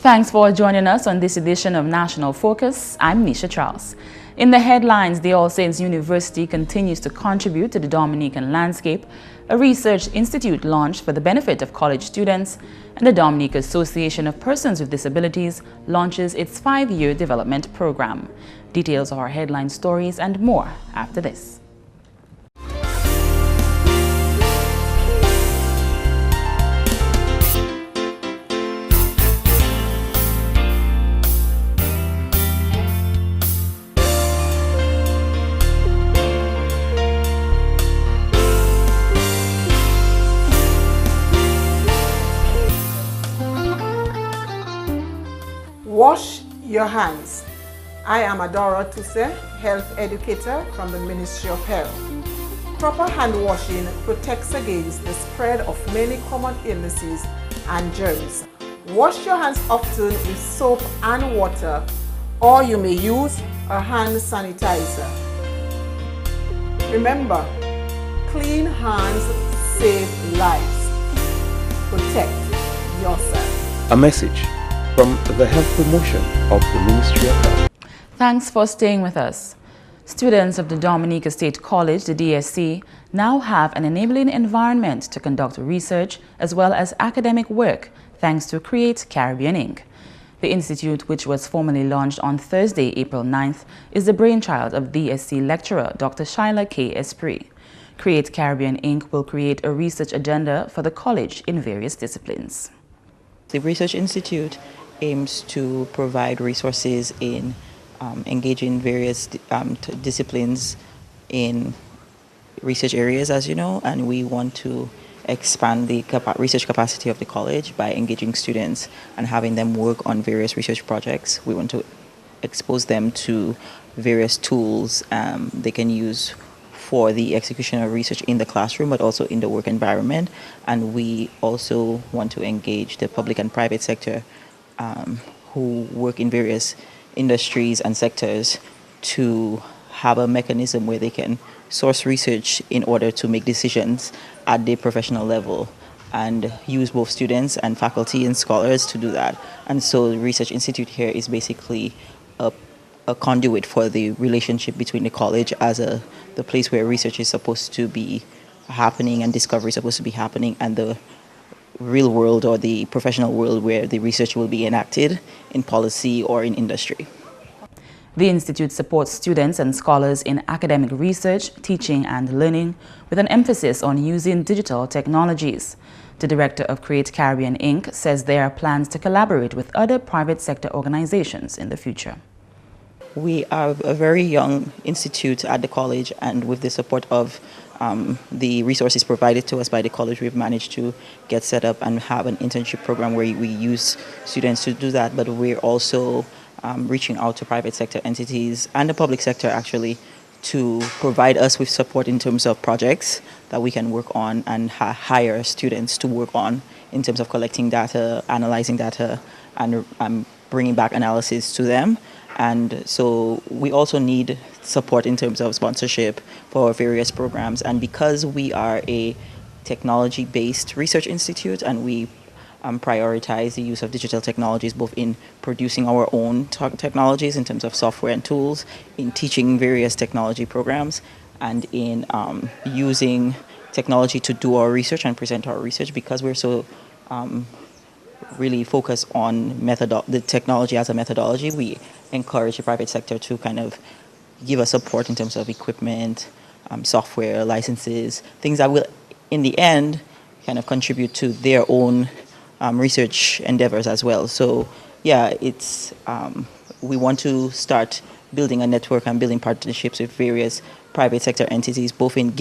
Thanks for joining us on this edition of National Focus. I'm Nisha Charles. In the headlines, the All Saints University continues to contribute to the Dominican landscape. A research institute launched for the benefit of college students, and the Dominica Association of Persons with Disabilities launches its 5-year development program. Details of our headline stories and more after this. Wash your hands. I am Adora Tuse, health educator from the Ministry of Health. Proper hand washing protects against the spread of many common illnesses and germs. Wash your hands often with soap and water, or you may use a hand sanitizer. Remember, clean hands save lives. Protect yourself. A message from the Health Promotion of the Ministry of Health. Thanks for staying with us. Students of the Dominica State College, the DSC, now have an enabling environment to conduct research as well as academic work thanks to Create Caribbean Inc. The institute, which was formally launched on Thursday, April 9th, is the brainchild of DSC lecturer Dr. Shyla K. Esprit. Create Caribbean Inc. will create a research agenda for the college in various disciplines. The Research Institute aims to provide resources in engaging various disciplines in research areas, as you know, and we want to expand the research capacity of the college by engaging students and having them work on various research projects. We want to expose them to various tools they can use for the execution of research in the classroom, but also in the work environment. And we also want to engage the public and private sector who work in various industries and sectors to have a mechanism where they can source research in order to make decisions at the professional level and use both students and faculty and scholars to do that. And so the Research Institute here is basically a conduit for the relationship between the college as the place where research is supposed to be happening and discovery is supposed to be happening, and the real world or the professional world where the research will be enacted in policy or in industry. The Institute supports students and scholars in academic research, teaching and learning with an emphasis on using digital technologies. The director of Create Caribbean Inc. says there are plans to collaborate with other private sector organizations in the future. We are a very young institute at the college, and with the support of the resources provided to us by the college, we've managed to get set up and have an internship program where we use students to do that, but we're also reaching out to private sector entities and the public sector actually to provide us with support in terms of projects that we can work on and hire students to work on in terms of collecting data, analyzing data, and bringing back analysis to them. And so we also need support in terms of sponsorship for our various programs. And because we are a technology-based research institute and we prioritize the use of digital technologies both in producing our own technologies in terms of software and tools, in teaching various technology programs, and in using technology to do our research and present our research, because we're so really focus on the technology as a methodology, we encourage the private sector to kind of give us support in terms of equipment, software, licenses, things that will, in the end, kind of contribute to their own research endeavors as well. So, yeah, it's we want to start building a network and building partnerships with various private sector entities, both in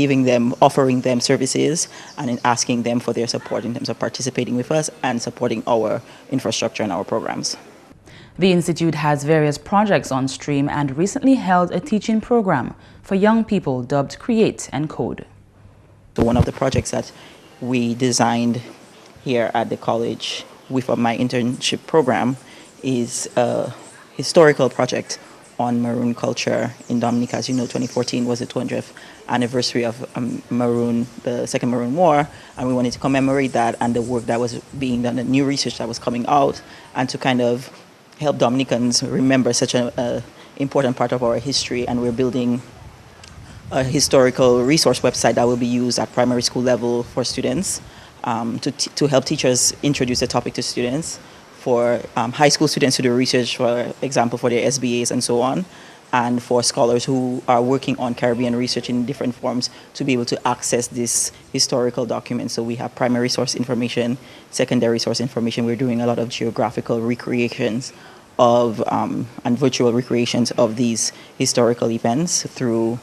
offering them services and in asking them for their support in terms of participating with us and supporting our infrastructure and our programs. The Institute has various projects on stream and recently held a teaching program for young people dubbed Create and Code. So one of the projects that we designed here at the college with my internship program is a historical project on maroon culture in Dominica. As you know, 2014 was the 200th anniversary of the Second Maroon War, and we wanted to commemorate that and the work that was being done, the new research that was coming out, and to kind of help Dominicans remember such an important part of our history. And we're building a historical resource website that will be used at primary school level for students, to help teachers introduce the topic to students, for high school students to do research, for example, for their SBAs and so on, and for scholars who are working on Caribbean research in different forms to be able to access this historical document. So we have primary source information, secondary source information. We're doing a lot of geographical recreations of and virtual recreations of these historical events through,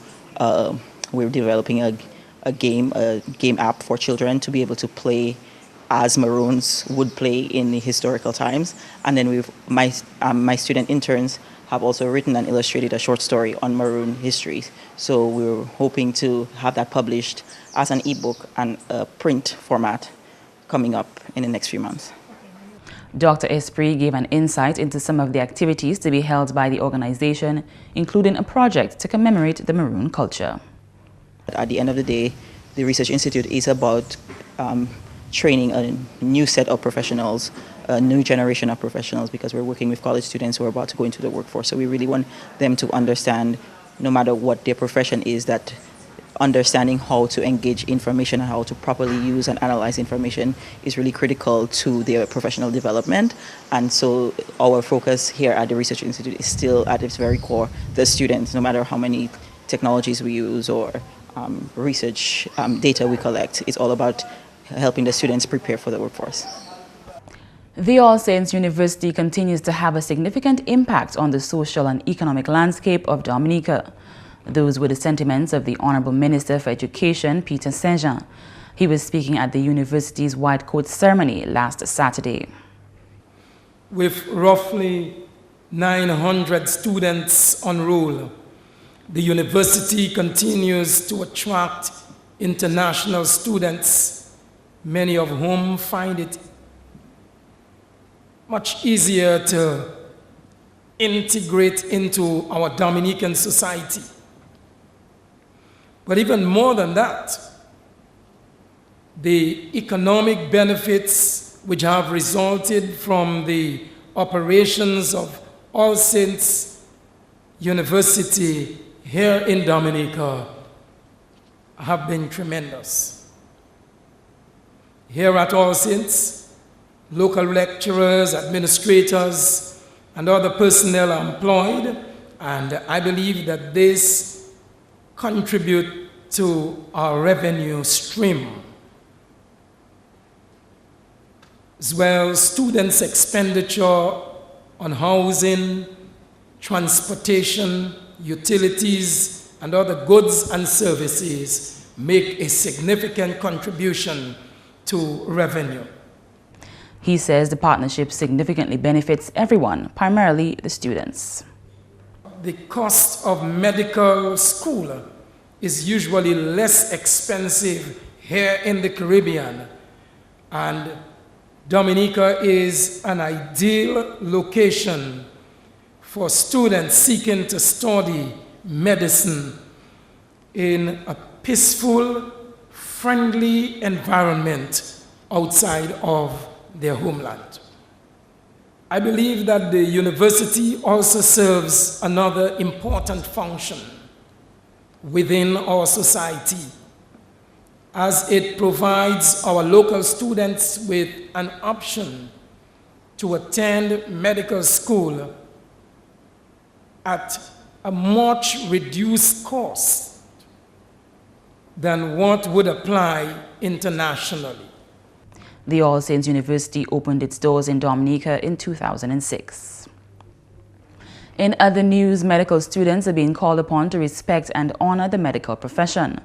we're developing a game app for children to be able to play as Maroons would play in the historical times. And then my student interns have also written and illustrated a short story on Maroon history. So we're hoping to have that published as an ebook and a print format coming up in the next few months. Dr. Esprit gave an insight into some of the activities to be held by the organization, including a project to commemorate the Maroon culture. At the end of the day, the Research Institute is about training a new set of professionals, a new generation of professionals, because we're working with college students who are about to go into the workforce. So we really want them to understand, no matter what their profession is, that understanding how to engage information and how to properly use and analyze information is really critical to their professional development. And so our focus here at the Research Institute is still at its very core the students, no matter how many technologies we use or research data we collect. It's all about helping the students prepare for the workforce. The All Saints University continues to have a significant impact on the social and economic landscape of Dominica. Those were the sentiments of the Honorable Minister for Education, Peter Saint-Jean. He was speaking at the university's white coat ceremony last Saturday. With roughly 900 students on roll, the university continues to attract international students, many of whom find it much easier to integrate into our Dominican society. But even more than that, the economic benefits which have resulted from the operations of All Saints University here in Dominica have been tremendous. Here at All Saints, local lecturers, administrators, and other personnel are employed, and I believe that this contributes to our revenue stream. As well, students' expenditure on housing, transportation, utilities, and other goods and services make a significant contribution to revenue. He says the partnership significantly benefits everyone, primarily the students. The cost of medical school is usually less expensive here in the Caribbean, and Dominica is an ideal location for students seeking to study medicine in a peaceful, friendly environment outside of their homeland. I believe that the university also serves another important function within our society, as it provides our local students with an option to attend medical school at a much reduced cost than what would apply internationally. The All Saints University opened its doors in Dominica in 2006. In other news, medical students are being called upon to respect and honor the medical profession.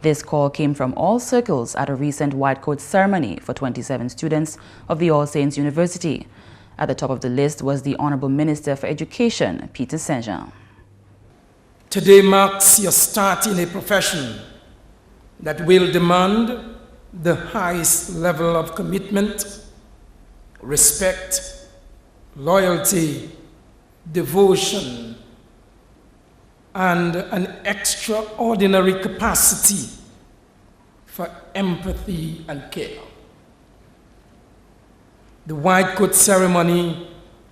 This call came from all circles at a recent white coat ceremony for 27 students of the All Saints University. At the top of the list was the Honorable Minister for Education, Peter Saint-Jean. Today marks your start in a profession that will demand the highest level of commitment, respect, loyalty, devotion, and an extraordinary capacity for empathy and care. The white coat ceremony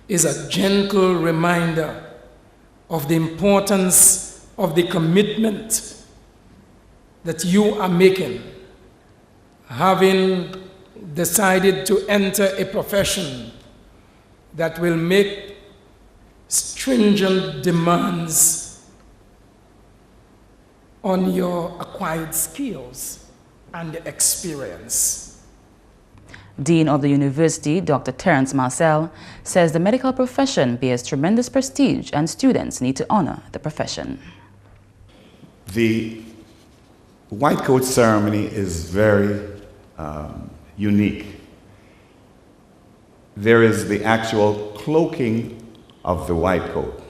is a gentle reminder of the importance of the commitment that you are making, having decided to enter a profession that will make stringent demands on your acquired skills and experience. Dean of the University, Dr. Terence Marcel, says the medical profession bears tremendous prestige and students need to honor the profession. The white coat ceremony is very unique. There is the actual cloaking of the white coat.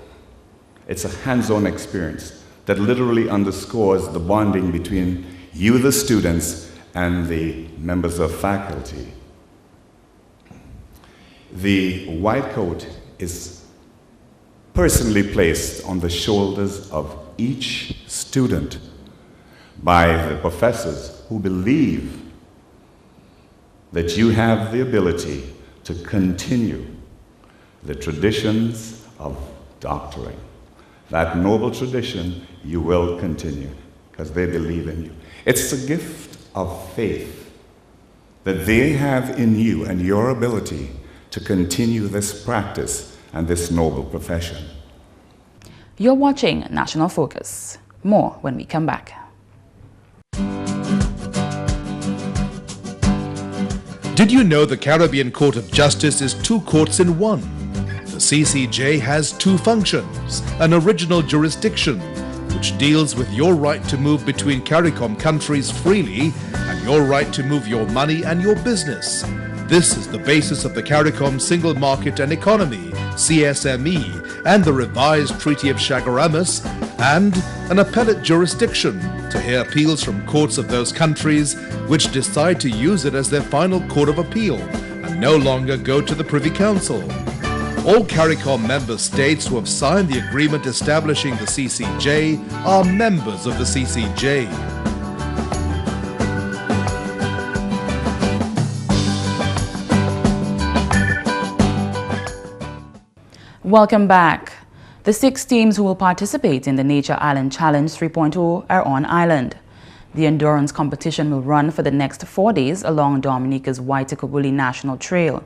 It's a hands-on experience that literally underscores the bonding between you, the students, and the members of faculty. The white coat is personally placed on the shoulders of each student by the professors who believe that you have the ability to continue the traditions of doctoring. That noble tradition you will continue because they believe in you. It's a gift of faith that they have in you and your ability to continue this practice and this noble profession. You're watching National Focus. More when we come back. Did you know the Caribbean Court of Justice is 2 courts in 1? The CCJ has 2 functions: an original jurisdiction, which deals with your right to move between CARICOM countries freely and your right to move your money and your business. This is the basis of the CARICOM Single Market and Economy, CSME, and the revised Treaty of Chaguaramas, and an appellate jurisdiction to hear appeals from courts of those countries which decide to use it as their final court of appeal and no longer go to the Privy Council. All CARICOM member states who have signed the agreement establishing the CCJ are members of the CCJ. Welcome back. The 6 teams who will participate in the Nature Island Challenge 3.0 are on island. The endurance competition will run for the next 4 days along Dominica's Waitakobuli National Trail.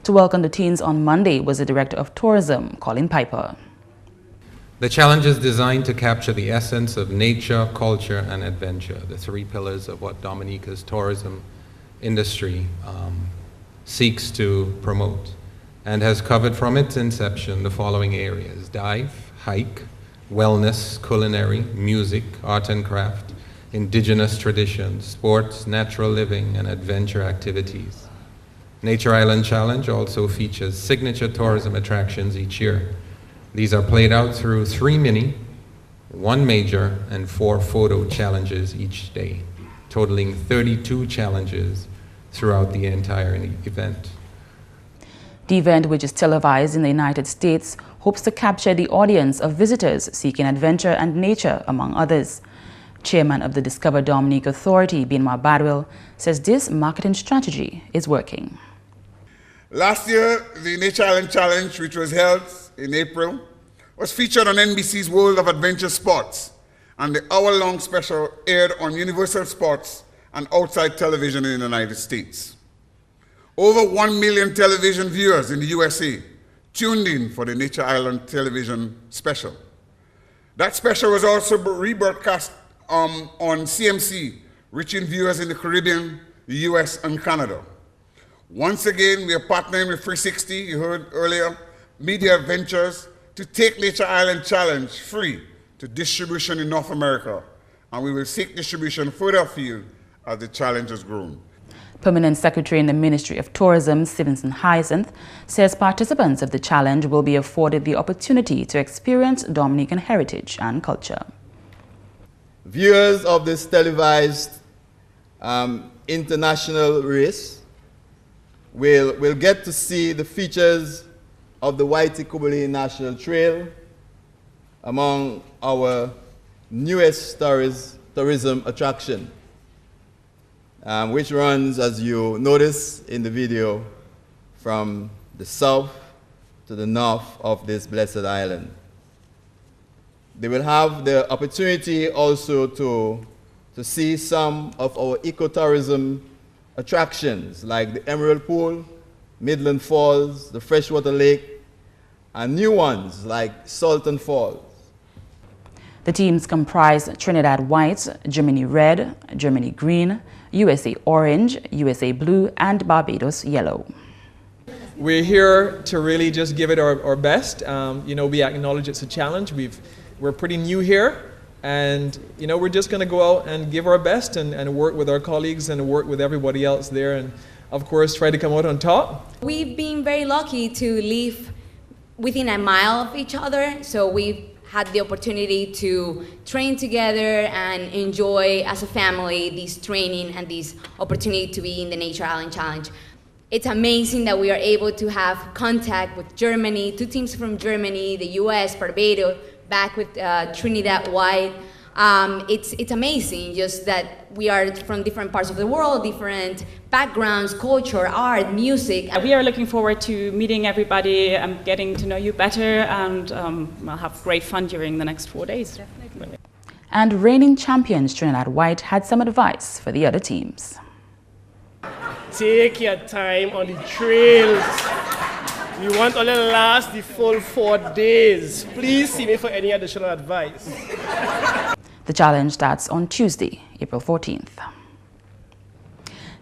To welcome the teams on Monday was the Director of Tourism, Colin Piper. The challenge is designed to capture the essence of nature, culture, and adventure, the 3 pillars of what Dominica's tourism industry seeks to promote, and has covered from its inception the following areas: dive, hike, wellness, culinary, music, art and craft, indigenous traditions, sports, natural living, and adventure activities. Nature Island Challenge also features signature tourism attractions each year. These are played out through 3 mini, 1 major, and 4 photo challenges each day, totaling 32 challenges throughout the entire event. The event, which is televised in the United States, hopes to capture the audience of visitors seeking adventure and nature, among others. Chairman of the Discover Dominica Authority, Binmar Badwell, says this marketing strategy is working. Last year, the Nature Island Challenge, which was held in April, was featured on NBC's World of Adventure Sports, and the hour-long special aired on Universal Sports and outside television in the United States. Over 1 million television viewers in the USA tuned in for the Nature Island television special. That special was also rebroadcast on CMC, reaching viewers in the Caribbean, the US, and Canada. Once again, we are partnering with 360, you heard earlier, Media Ventures, to take Nature Island Challenge free to distribution in North America, and we will seek distribution further afield as the challenge has grown. Permanent Secretary in the Ministry of Tourism, Stevenson Hyacinth, says participants of the challenge will be afforded the opportunity to experience Dominican heritage and culture. Viewers of this televised international race will get to see the features of the Waitakobuli National Trail, among our newest tourism attraction, which runs, as you notice in the video, from the south to the north of this blessed island. They will have the opportunity also to see some of our ecotourism attractions like the Emerald Pool, Midland Falls, the Freshwater Lake, and new ones like Salton Falls. The teams comprise Trinidad White, Germany Red, Germany Green, USA Orange, USA Blue, and Barbados Yellow. We're here to really just give it our best. You know, we acknowledge it's a challenge. We're pretty new here, and you know, we're just going to go out and give our best and work with our colleagues and work with everybody else there, and of course try to come out on top. We've been very lucky to live within a mile of each other, so we've had the opportunity to train together and enjoy as a family this training and this opportunity to be in the Nature Island Challenge. It's amazing that we are able to have contact with Germany, 2 teams from Germany, the US, Barbados, back with Trinidad White. It's amazing just that we are from different parts of the world, different backgrounds, culture, art, music. We are looking forward to meeting everybody and getting to know you better, and we'll have great fun during the next 4 days. Definitely. And reigning champions Trinidad White had some advice for the other teams. Take your time on the trails. We want only last the full 4 days. Please see me for any additional advice. The challenge starts on Tuesday, April 14th.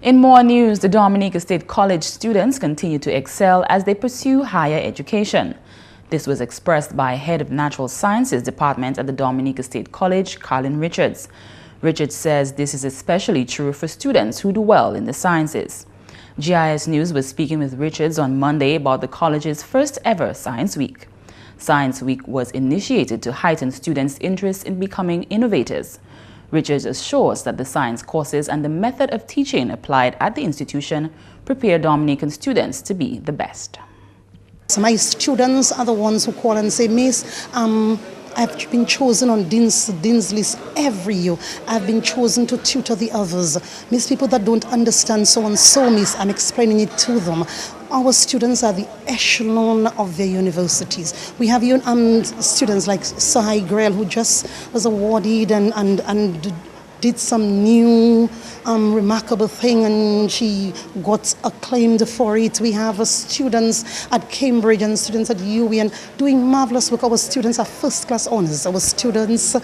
In more news, the Dominica State College students continue to excel as they pursue higher education. This was expressed by Head of Natural Sciences Department at the Dominica State College, Colin Richards. Richards says this is especially true for students who do well in the sciences. GIS News was speaking with Richards on Monday about the college's first ever Science Week. Science Week was initiated to heighten students' interest in becoming innovators. Richards assures that the science courses and the method of teaching applied at the institution prepare Dominican students to be the best. So my students are the ones who call and say, Miss, I've been chosen on Dean's list every year. I've been chosen to tutor the others. Miss, people that don't understand so and so, Miss, I'm explaining it to them. Our students are the echelon of their universities. We have students like Sahai Grell, who just was awarded and did some new remarkable thing, and she got acclaimed for it. We have students at Cambridge and students at UWI doing marvelous work. Our students are first-class honors. Our students,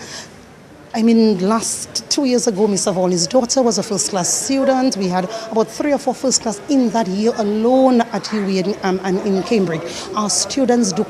last 2 years ago, Mr. Vaughan's daughter was a first-class student. We had about 3 or 4 first-class in that year alone at UWI and in Cambridge. Our students do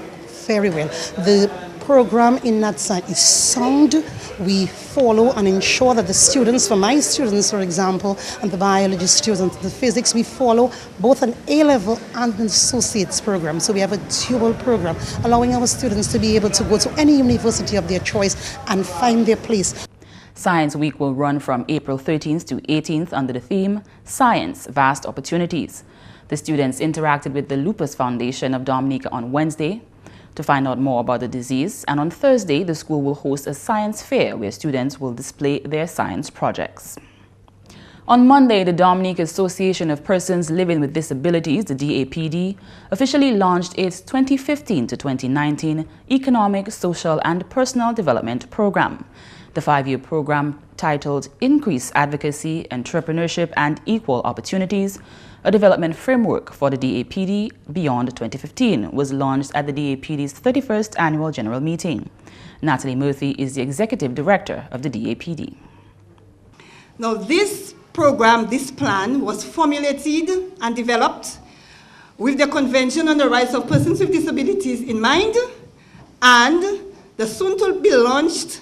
very well. The program in that side is sound. We follow and ensure that the students, for my students, for example, and the biology students, the physics, we follow both an A-level and an associate's program. So we have a dual program, allowing our students to be able to go to any university of their choice and find their place. Science Week will run from April 13th to 18th under the theme, Science, Vast Opportunities. The students interacted with the Lupus Foundation of Dominica on Wednesday to find out more about the disease, and on Thursday, the school will host a science fair where students will display their science projects. On Monday, the Dominica Association of Persons Living with Disabilities, the DAPD, officially launched its 2015 to 2019 Economic, Social and Personal Development Program. The 5-year program, titled Increase Advocacy, Entrepreneurship and Equal Opportunities, a development framework for the DAPD beyond 2015, was launched at the DAPD's 31st Annual General Meeting. Natalie Murphy is the Executive Director of the DAPD. Now this program, this plan, was formulated and developed with the Convention on the Rights of Persons with Disabilities in mind, and the soon-to-be-launched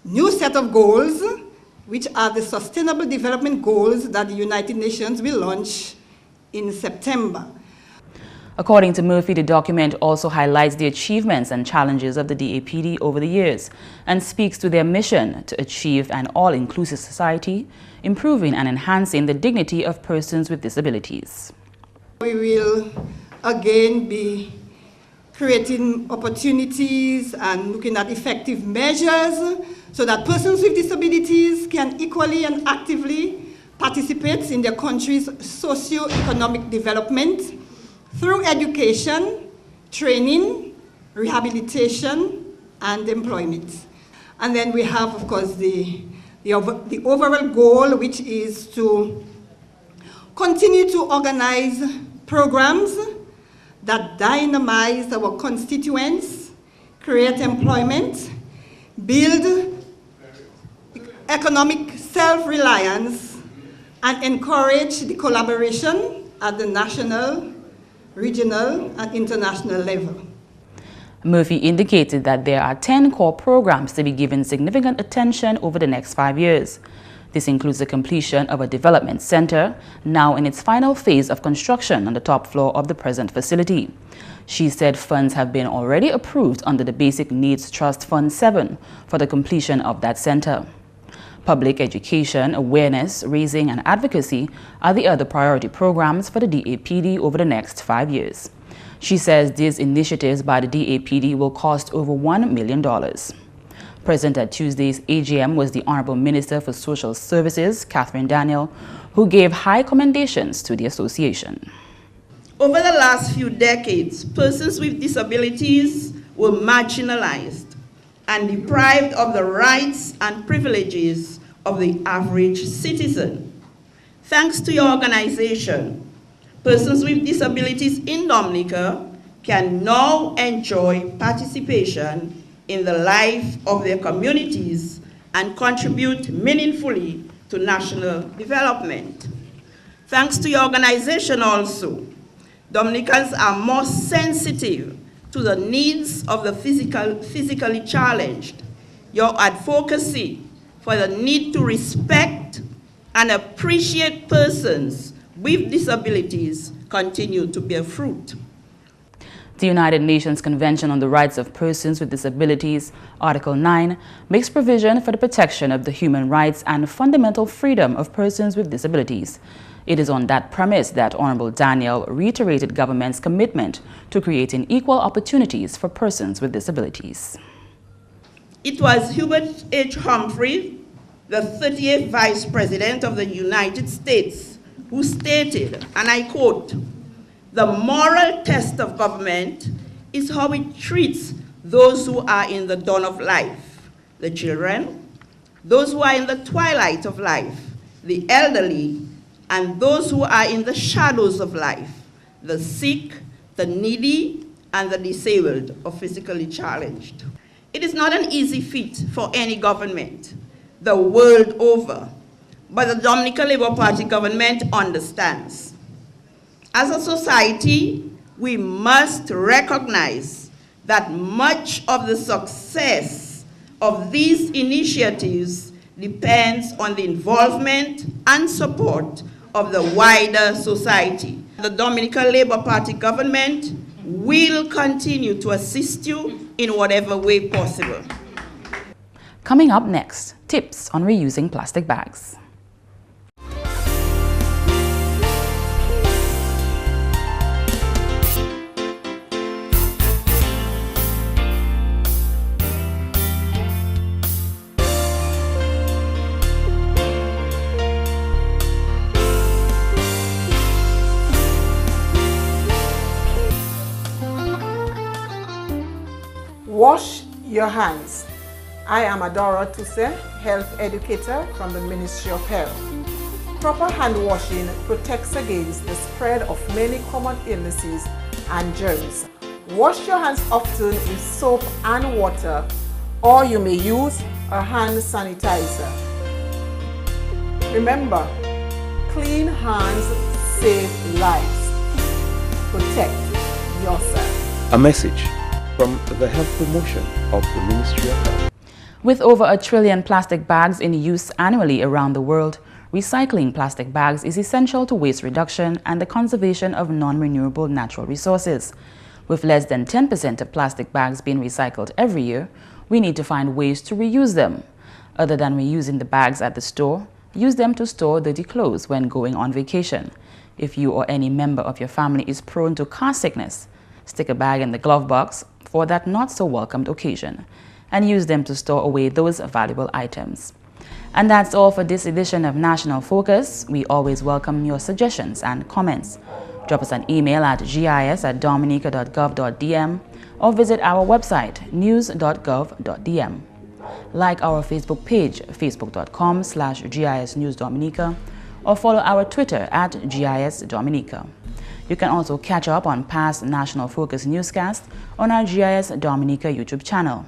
new set of goals, which are the Sustainable Development Goals that the United Nations will launch in September. According to Murphy, the document also highlights the achievements and challenges of the DAPD over the years and speaks to their mission to achieve an all-inclusive society, improving and enhancing the dignity of persons with disabilities. We will again be creating opportunities and looking at effective measures so that persons with disabilities can equally and actively participate in their country's socio-economic development through education, training, rehabilitation, and employment. And then we have, of course, the overall goal, which is to continue to organize programs that dynamize our constituents, create employment, build economic self-reliance, and encourage the collaboration at the national, regional, and international level. Murphy indicated that there are 10 core programs to be given significant attention over the next 5 years. This includes the completion of a development center, now in its final phase of construction on the top floor of the present facility. She said funds have been already approved under the Basic Needs Trust Fund 7 for the completion of that center. Public education, awareness, raising, and advocacy are the other priority programs for the DAPD over the next 5 years. She says these initiatives by the DAPD will cost over $1 million. Present at Tuesday's AGM was the Honorable Minister for Social Services, Catherine Daniel, who gave high commendations to the association. Over the last few decades, persons with disabilities were marginalized and deprived of the rights and privileges of the average citizen. Thanks to your organization, persons with disabilities in Dominica can now enjoy participation in the life of their communities and contribute meaningfully to national development. Thanks to your organization also, Dominicans are more sensitive to the needs of the physically challenged. Your advocacy for the need to respect and appreciate persons with disabilities continue to bear fruit. The United Nations Convention on the Rights of Persons with Disabilities, Article 9, makes provision for the protection of the human rights and fundamental freedom of persons with disabilities. It is on that premise that Honorable Daniel reiterated government's commitment to creating equal opportunities for persons with disabilities. It was Hubert H. Humphrey, the 30th Vice President of the United States, who stated, and I quote, "The moral test of government is how it treats those who are in the dawn of life, the children, those who are in the twilight of life, the elderly, and those who are in the shadows of life, the sick, the needy, and the disabled or physically challenged." It is not an easy feat for any government the world over, but the Dominica Labour Party government understands. As a society, we must recognize that much of the success of these initiatives depends on the involvement and support of the wider society. The Dominica Labour Party government will continue to assist you in whatever way possible. Coming up next, tips on reusing plastic bags. Wash your hands. I am Adora Tuse, health educator from the Ministry of Health. Proper hand washing protects against the spread of many common illnesses and germs. Wash your hands often with soap and water, or you may use a hand sanitizer. Remember, clean hands save lives. Protect yourself. A message from the Health Promotion of the Ministry of Health. With over 1 trillion plastic bags in use annually around the world, recycling plastic bags is essential to waste reduction and the conservation of non-renewable natural resources. With less than 10% of plastic bags being recycled every year, we need to find ways to reuse them. Other than reusing the bags at the store, use them to store dirty clothes when going on vacation. If you or any member of your family is prone to car sickness, Stick a bag in the glove box for that not-so-welcomed occasion and use them to store away those valuable items. And that's all for this edition of National Focus. We always welcome your suggestions and comments. Drop us an email at gis@dominica.gov.dm or visit our website, news.gov.dm. Like our Facebook page, facebook.com/GIS News Dominica, or follow our Twitter at GIS Dominica. You can also catch up on past National Focus newscasts on our GIS Dominica YouTube channel.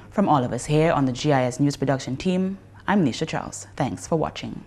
From all of us here on the GIS News production team, I'm Nisha Charles. Thanks for watching.